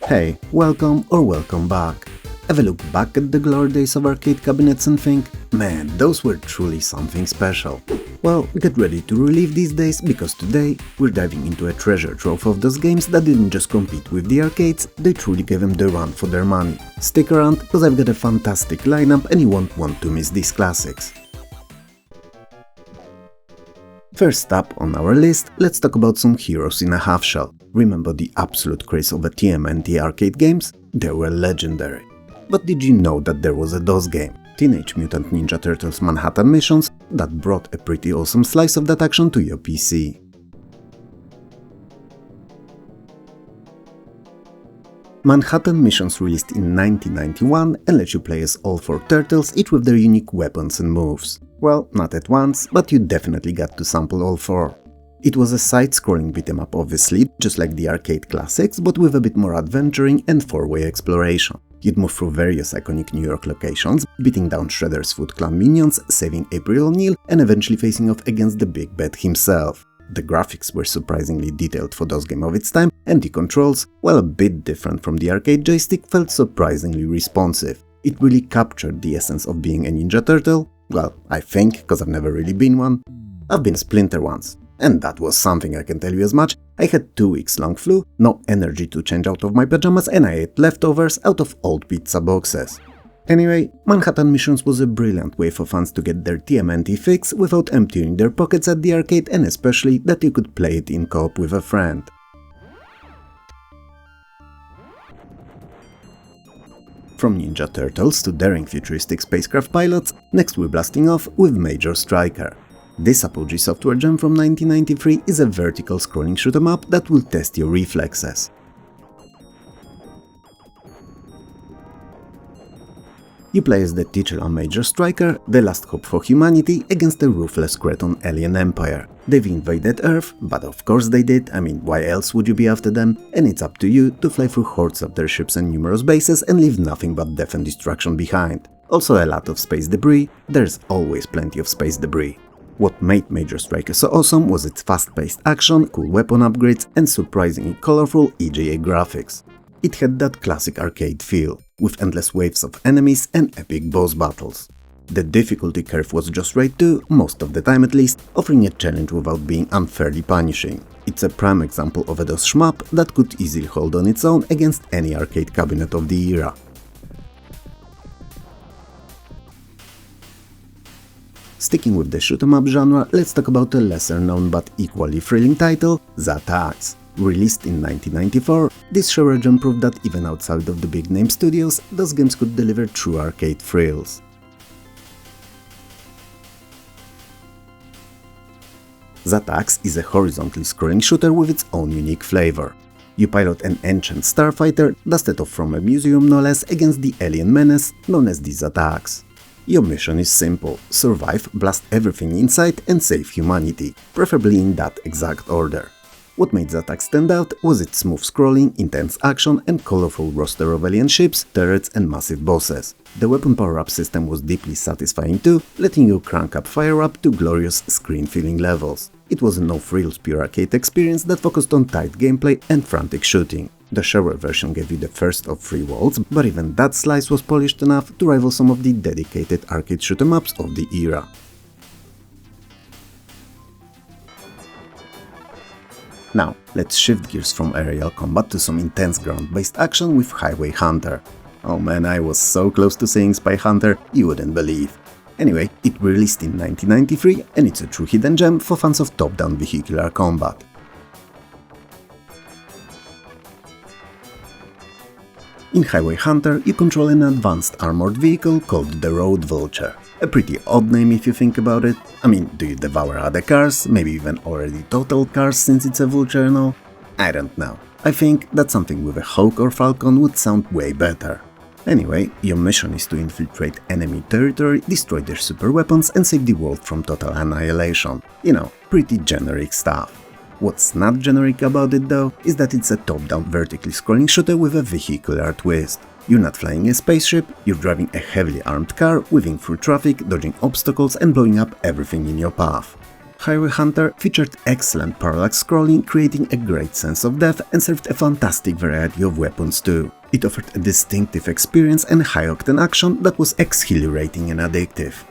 Hey, welcome or welcome back. Ever look back at the glory days of arcade cabinets and think, man, those were truly something special? Well, get ready to relive these days, because today we're diving into a treasure trove of those games that didn't just compete with the arcades, they truly gave them the run for their money. Stick around, because I've got a fantastic lineup and you won't want to miss these classics. First up on our list, let's talk about some heroes in a half shell. Remember the absolute craze of the TMNT arcade games? They were legendary. But did you know that there was a DOS game, Teenage Mutant Ninja Turtles Manhattan Missions, that brought a pretty awesome slice of that action to your PC? Manhattan Missions released in 1991 and let you play as all 4 turtles, each with their unique weapons and moves. Well, not at once, but you definitely got to sample all 4. It was a side-scrolling beat-em-up obviously, just like the arcade classics, but with a bit more adventuring and 4-way exploration. You'd move through various iconic New York locations, beating down Shredder's Foot Clan minions, saving April O'Neil, and eventually facing off against the Big Bad himself. The graphics were surprisingly detailed for those games of its time, and the controls, while a bit different from the arcade joystick, felt surprisingly responsive. It really captured the essence of being a Ninja Turtle. Well, I think, cause I've never really been one. I've been Splinter once. And that was something, I can tell you as much. I had 2 weeks long flu, no energy to change out of my pajamas, and I ate leftovers out of old pizza boxes. Anyway, Manhattan Missions was a brilliant way for fans to get their TMNT fix without emptying their pockets at the arcade, and especially that you could play it in co-op with a friend. From Ninja Turtles to daring futuristic spacecraft pilots, next we're blasting off with Major Stryker. This Apogee Software gem from 1993 is a vertical scrolling shoot-em-up that will test your reflexes. You play as the titular Major Stryker, the last hope for humanity, against the ruthless Cretan alien empire. They've invaded Earth, but of course they did, I mean, why else would you be after them? And it's up to you to fly through hordes of their ships and numerous bases and leave nothing but death and destruction behind. Also a lot of space debris, there's always plenty of space debris. What made Major Stryker so awesome was its fast-paced action, cool weapon upgrades, and surprisingly colorful EGA graphics. It had that classic arcade feel, with endless waves of enemies and epic boss battles. The difficulty curve was just right too, most of the time at least, offering a challenge without being unfairly punishing. It's a prime example of a DOS shmup that could easily hold on its own against any arcade cabinet of the era. Sticking with the shoot-em-up genre, let's talk about a lesser-known but equally thrilling title, Xatax. Released in 1994, this shower gem proved that even outside of the big-name studios, those games could deliver true arcade thrills. Xatax is a horizontally scrolling shooter with its own unique flavor. You pilot an ancient starfighter, dusted off from a museum no less, against the alien menace known as the Xatax. Your mission is simple: survive, blast everything in sight, and save humanity, preferably in that exact order. What made Xatax stand out was its smooth scrolling, intense action, and colorful roster of alien ships, turrets, and massive bosses. The weapon power-up system was deeply satisfying too, letting you crank up fire up to glorious screen-filling levels. It was a no-frills pure arcade experience that focused on tight gameplay and frantic shooting. The shower version gave you the first of 3 worlds, but even that slice was polished enough to rival some of the dedicated arcade shoot-em-ups of the era. Now, let's shift gears from aerial combat to some intense ground-based action with Highway Hunter. Oh man, I was so close to saying Spy Hunter, you wouldn't believe. Anyway, it released in 1993 and it's a true hidden gem for fans of top-down vehicular combat. In Highway Hunter, you control an advanced armored vehicle called the Road Vulture. A pretty odd name if you think about it. I mean, do you devour other cars, maybe even already totaled cars since it's a vulture and all? I don't know. I think that something with a Hawk or Falcon would sound way better. Anyway, your mission is to infiltrate enemy territory, destroy their super weapons and save the world from total annihilation. You know, pretty generic stuff. What's not generic about it though, is that it's a top-down vertically scrolling shooter with a vehicular twist. You're not flying a spaceship, you're driving a heavily armed car, weaving through traffic, dodging obstacles and blowing up everything in your path. Highway Hunter featured excellent parallax scrolling, creating a great sense of depth and served a fantastic variety of weapons too. It offered a distinctive experience and high-octane action that was exhilarating and addictive.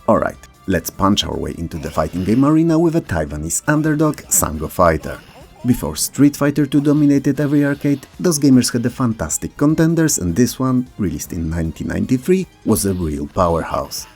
Alright, let's punch our way into the fighting game arena with a Taiwanese underdog, Sango Fighter. Before Street Fighter 2 dominated every arcade, those gamers had the fantastic contenders, and this one, released in 1993, was a real powerhouse.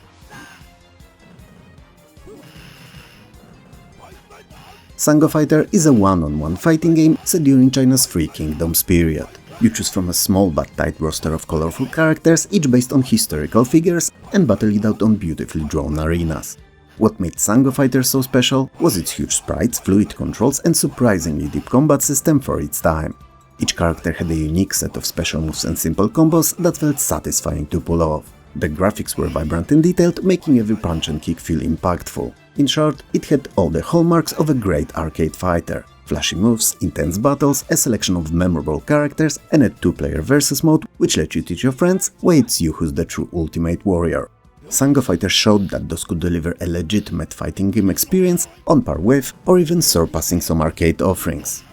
Sango Fighter is a one-on-one fighting game set during China's Three Kingdoms period. You choose from a small but tight roster of colorful characters, each based on historical figures, and battle it out on beautifully drawn arenas. What made Sango Fighter so special was its huge sprites, fluid controls and surprisingly deep combat system for its time. Each character had a unique set of special moves and simple combos that felt satisfying to pull off. The graphics were vibrant and detailed, making every punch and kick feel impactful. In short, it had all the hallmarks of a great arcade fighter. Flashy moves, intense battles, a selection of memorable characters and a two-player versus mode which let you teach your friends why it's you who's the true ultimate warrior. Sango Fighter showed that those could deliver a legitimate fighting game experience on par with or even surpassing some arcade offerings.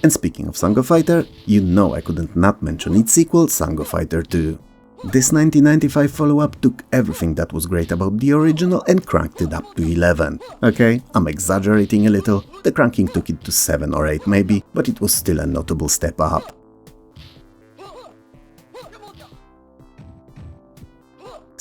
And speaking of Sango Fighter, you know I couldn't not mention its sequel, Sango Fighter 2. This 1995 follow-up took everything that was great about the original and cranked it up to 11. Okay, I'm exaggerating a little, the cranking took it to 7 or 8 maybe, but it was still a notable step up.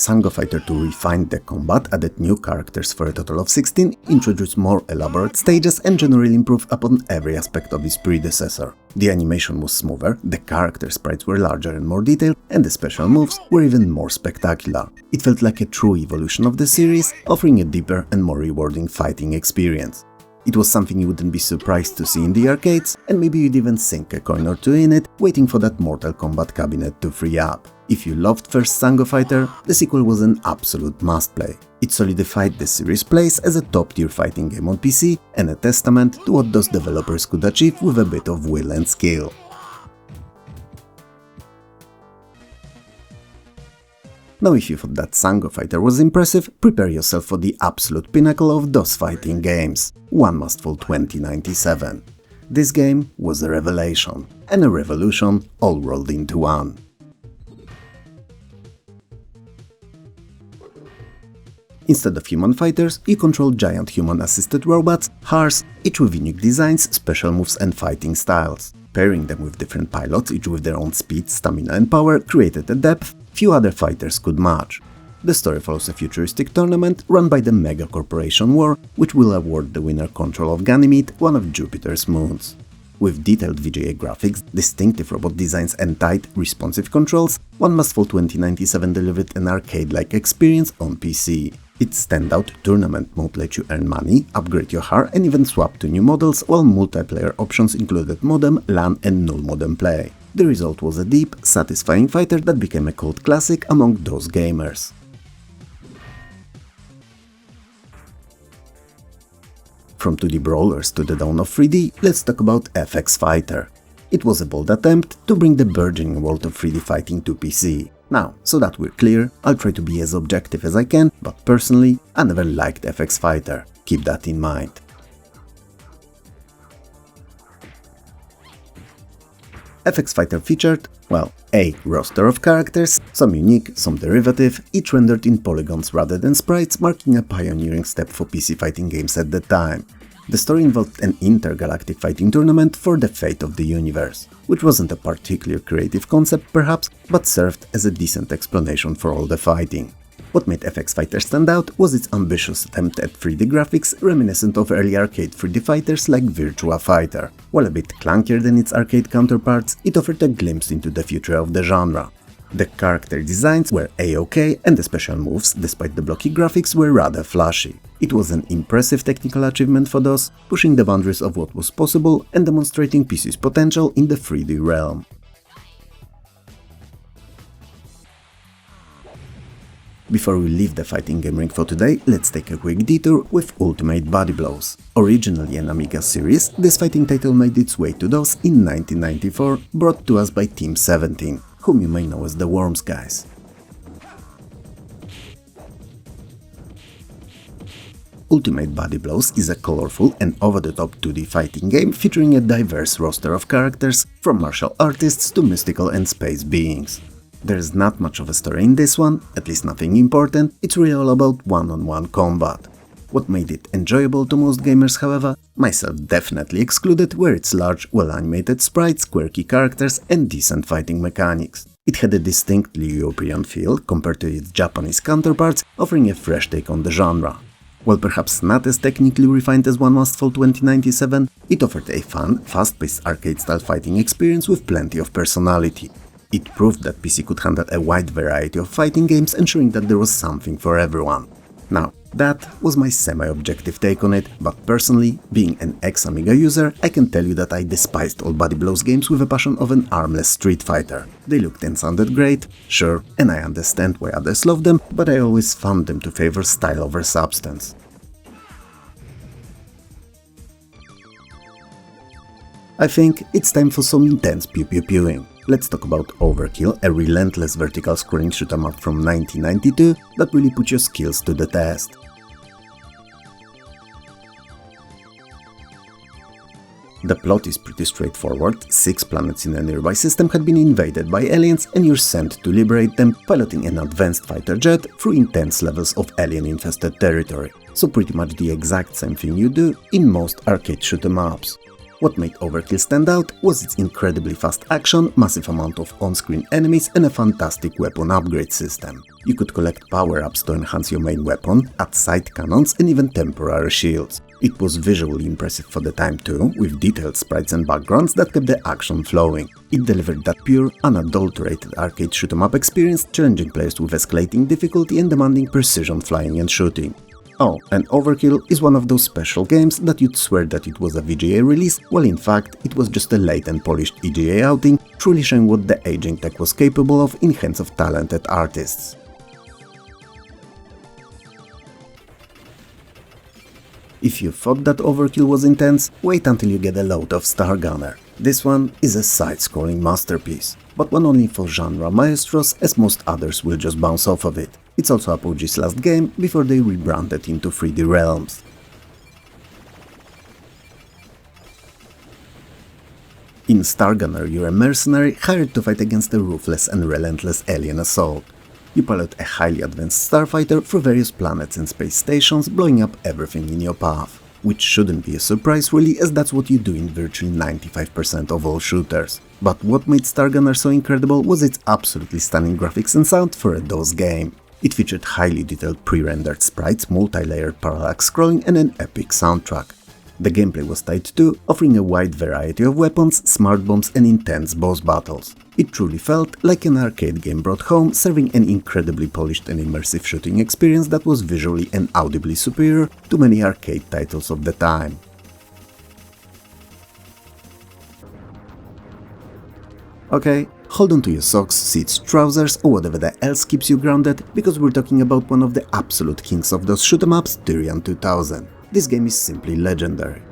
Sango Fighter 2 refined the combat, added new characters for a total of 16, introduced more elaborate stages and generally improved upon every aspect of its predecessor. The animation was smoother, the character sprites were larger and more detailed, and the special moves were even more spectacular. It felt like a true evolution of the series, offering a deeper and more rewarding fighting experience. It was something you wouldn't be surprised to see in the arcades, and maybe you'd even sink a coin or two in it, waiting for that Mortal Kombat cabinet to free up. If you loved first Sango Fighter, the sequel was an absolute must-play. It solidified the series' place as a top-tier fighting game on PC and a testament to what those developers could achieve with a bit of will and skill. Now if you thought that Sango Fighter was impressive, prepare yourself for the absolute pinnacle of those fighting games, One Must Fall 2097. This game was a revelation, and a revolution all rolled into one. Instead of human fighters, you control giant human-assisted robots, HARs, each with unique designs, special moves and fighting styles. Pairing them with different pilots, each with their own speed, stamina and power, created a depth few other fighters could match. The story follows a futuristic tournament run by the mega corporation War, which will award the winner control of Ganymede, one of Jupiter's moons. With detailed VGA graphics, distinctive robot designs and tight, responsive controls, One Must Fall 2097 delivered an arcade-like experience on PC. Its standout tournament mode let you earn money, upgrade your HAR and even swap to new models, while multiplayer options included modem, LAN and null modem play. The result was a deep, satisfying fighter that became a cult classic among those gamers. From 2D brawlers to the dawn of 3D, let's talk about FX Fighter. It was a bold attempt to bring the burgeoning world of 3D fighting to PC. Now, so that we're clear, I'll try to be as objective as I can, but personally, I never liked FX Fighter. Keep that in mind. FX Fighter featured, well, a roster of characters, some unique, some derivative, each rendered in polygons rather than sprites, marking a pioneering step for PC fighting games at the time. The story involved an intergalactic fighting tournament for the fate of the universe, which wasn't a particularly creative concept perhaps, but served as a decent explanation for all the fighting. What made FX Fighter stand out was its ambitious attempt at 3D graphics reminiscent of early arcade 3D fighters like Virtua Fighter. While a bit clunkier than its arcade counterparts, it offered a glimpse into the future of the genre. The character designs were a-okay and the special moves, despite the blocky graphics, were rather flashy. It was an impressive technical achievement for DOS, pushing the boundaries of what was possible and demonstrating PC's potential in the 3D realm. Before we leave the fighting game ring for today, let's take a quick detour with Ultimate Body Blows. Originally an Amiga series, this fighting title made its way to DOS in 1994, brought to us by Team 17, whom you may know as the Worms guys. Ultimate Body Blows is a colorful and over-the-top 2D fighting game featuring a diverse roster of characters, from martial artists to mystical and space beings. There's not much of a story in this one, at least nothing important, it's really all about one-on-one combat. What made it enjoyable to most gamers, however, myself definitely excluded, were its large, well-animated sprites, quirky characters and decent fighting mechanics. It had a distinctly European feel compared to its Japanese counterparts, offering a fresh take on the genre. While perhaps not as technically refined as One Must Fall 2097, it offered a fun, fast-paced arcade-style fighting experience with plenty of personality. It proved that PC could handle a wide variety of fighting games, ensuring that there was something for everyone. Now, that was my semi-objective take on it, but personally, being an ex-Amiga user, I can tell you that I despised all Body Blows games with a passion of an armless Street Fighter. They looked and sounded great, sure, and I understand why others love them, but I always found them to favor style over substance. I think it's time for some intense pew-pew-pewing. Let's talk about Overkill, a relentless vertical scrolling shoot 'em up from 1992 that really put your skills to the test. The plot is pretty straightforward. 6 planets in a nearby system had been invaded by aliens and you're sent to liberate them, piloting an advanced fighter jet through intense levels of alien-infested territory. So pretty much the exact same thing you do in most arcade shoot 'em ups. What made Overkill stand out was its incredibly fast action, massive amount of on-screen enemies and a fantastic weapon upgrade system. You could collect power-ups to enhance your main weapon, add side cannons and even temporary shields. It was visually impressive for the time too, with detailed sprites and backgrounds that kept the action flowing. It delivered that pure, unadulterated arcade shoot 'em up experience, challenging players with escalating difficulty and demanding precision flying and shooting. Oh, and Overkill is one of those special games that you'd swear that it was a VGA release, while in fact it was just a late and polished EGA outing, truly showing what the aging tech was capable of in hands of talented artists. If you thought that Overkill was intense, wait until you get a load of Stargunner. This one is a side-scrolling masterpiece, but one only for genre maestros, as most others will just bounce off of it. It's also Apogee's last game before they rebranded into 3D Realms. In Stargunner, you're a mercenary hired to fight against a ruthless and relentless alien assault. You pilot a highly advanced starfighter through various planets and space stations, blowing up everything in your path. Which shouldn't be a surprise really, as that's what you do in virtually 95% of all shooters. But what made Stargunner so incredible was its absolutely stunning graphics and sound for a DOS game. It featured highly detailed pre-rendered sprites, multi-layered parallax scrolling and an epic soundtrack. The gameplay was tight too, offering a wide variety of weapons, smart bombs and intense boss battles. It truly felt like an arcade game brought home, serving an incredibly polished and immersive shooting experience that was visually and audibly superior to many arcade titles of the time. Okay, hold on to your socks, seats, trousers or whatever the else keeps you grounded, because we're talking about one of the absolute kings of those shoot 'em ups, Tyrian 2000. This game is simply legendary.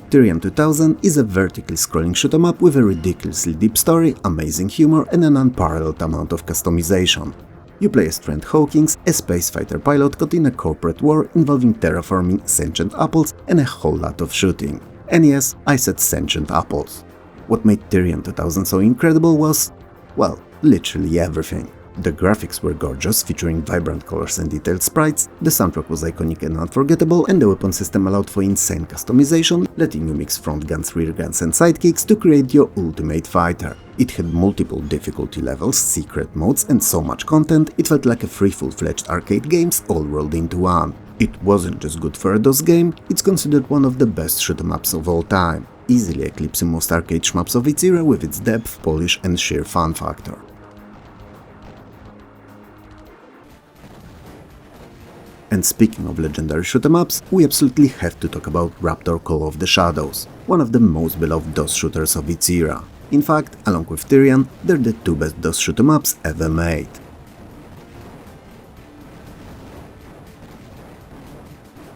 Tyrian 2000 is a vertically scrolling shoot 'em up with a ridiculously deep story, amazing humor and an unparalleled amount of customization. You play as Trent Hawkins, a space fighter pilot caught in a corporate war involving terraforming, sentient apples and a whole lot of shooting. And yes, I said sentient apples. What made Tyrian 2000 so incredible was, well, literally everything. The graphics were gorgeous, featuring vibrant colors and detailed sprites, the soundtrack was iconic and unforgettable, and the weapon system allowed for insane customization, letting you mix front guns, rear guns and sidekicks to create your ultimate fighter. It had multiple difficulty levels, secret modes and so much content, it felt like a 3 full-fledged arcade games all rolled into one. It wasn't just good for a DOS game, it's considered one of the best shoot 'em ups of all time, easily eclipsing most arcade shmups of its era with its depth, polish and sheer fun factor. And speaking of legendary shoot 'em ups, we absolutely have to talk about Raptor Call of the Shadows, one of the most beloved DOS shooters of its era. In fact, along with Tyrian, they're the two best DOS shoot-em-ups ever made.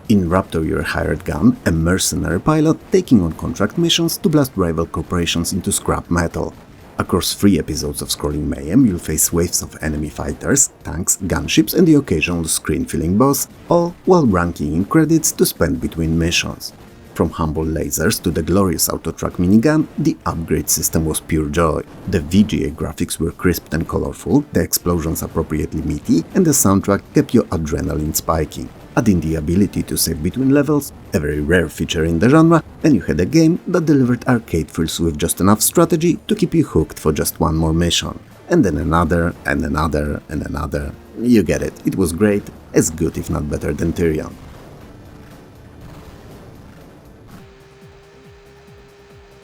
In Raptor, you're a hired gun, a mercenary pilot taking on contract missions to blast rival corporations into scrap metal. Across 3 episodes of scrolling mayhem, you'll face waves of enemy fighters, tanks, gunships and the occasional screen-filling boss, all while ranking in credits to spend between missions. From humble lasers to the glorious auto-track minigun, the upgrade system was pure joy. The VGA graphics were crisp and colorful, the explosions appropriately meaty, and the soundtrack kept your adrenaline spiking. Add in the ability to save between levels, a very rare feature in the genre, and you had a game that delivered arcade thrills with just enough strategy to keep you hooked for just one more mission. And then another, and another, and another. You get it, it was great, as good if not better than Tyrian.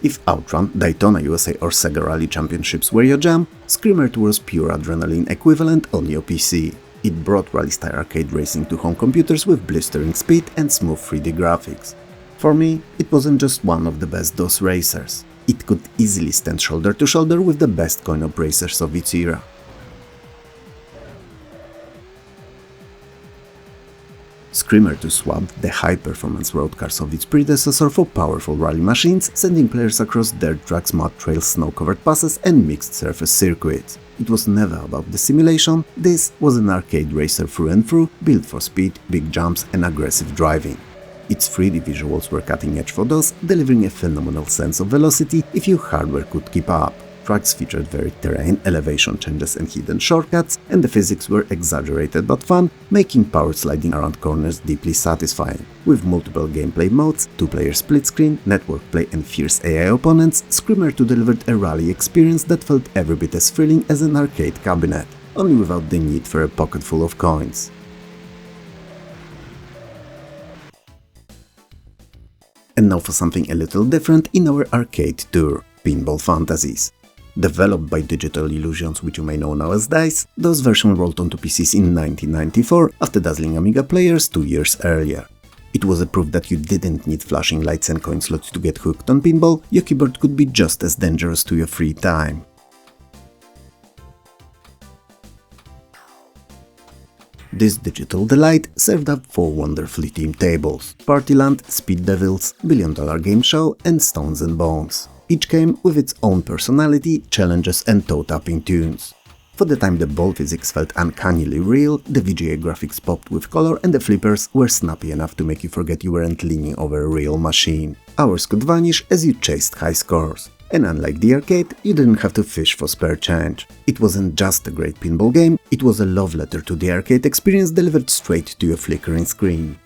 If Outrun, Daytona USA or Sega Rally Championships were your jam, Screamer 2 was pure adrenaline equivalent on your PC. It brought rally-style arcade racing to home computers with blistering speed and smooth 3D graphics. For me, it wasn't just one of the best DOS racers. It could easily stand shoulder to shoulder with the best coin-op racers of its era. Screamer 2 swapped the high-performance road cars of its predecessor for powerful rally machines, sending players across dirt tracks, mud trails, snow-covered passes and mixed-surface circuits. It was never about the simulation, this was an arcade racer through and through, built for speed, big jumps and aggressive driving. Its 3D visuals were cutting edge for DOS, delivering a phenomenal sense of velocity if your hardware could keep up. Tracks featured varied terrain, elevation changes and hidden shortcuts, and the physics were exaggerated but fun, making power sliding around corners deeply satisfying. With multiple gameplay modes, 2-player split screen, network play and fierce AI opponents, Screamer 2 delivered a rally experience that felt every bit as thrilling as an arcade cabinet, only without the need for a pocket full of coins. And now for something a little different in our arcade tour, Pinball Fantasies. Developed by Digital Illusions, which you may know now as DICE, DOS version rolled onto PCs in 1994 after dazzling Amiga players 2 years earlier. It was a proof that you didn't need flashing lights and coin slots to get hooked on pinball, your keyboard could be just as dangerous to your free time. This digital delight served up 4 wonderfully themed tables: Partyland, Speed Devils, $1 Billion Game Show and Stones and Bones. Each came with its own personality, challenges and toe-tapping tunes. For the time the ball physics felt uncannily real, the VGA graphics popped with color and the flippers were snappy enough to make you forget you weren't leaning over a real machine. Hours could vanish as you chased high scores. And unlike the arcade, you didn't have to fish for spare change. It wasn't just a great pinball game, it was a love letter to the arcade experience delivered straight to your flickering screen.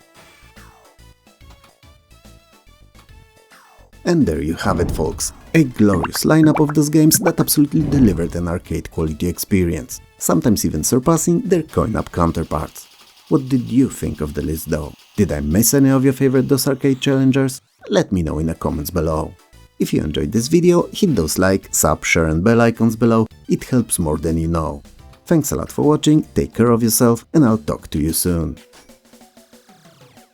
And there you have it, folks, a glorious lineup of those games that absolutely delivered an arcade quality experience, sometimes even surpassing their coin-op counterparts. What did you think of the list though? Did I miss any of your favorite DOS arcade challengers? Let me know in the comments below. If you enjoyed this video, hit those like, sub, share and bell icons below, it helps more than you know. Thanks a lot for watching, take care of yourself and I'll talk to you soon.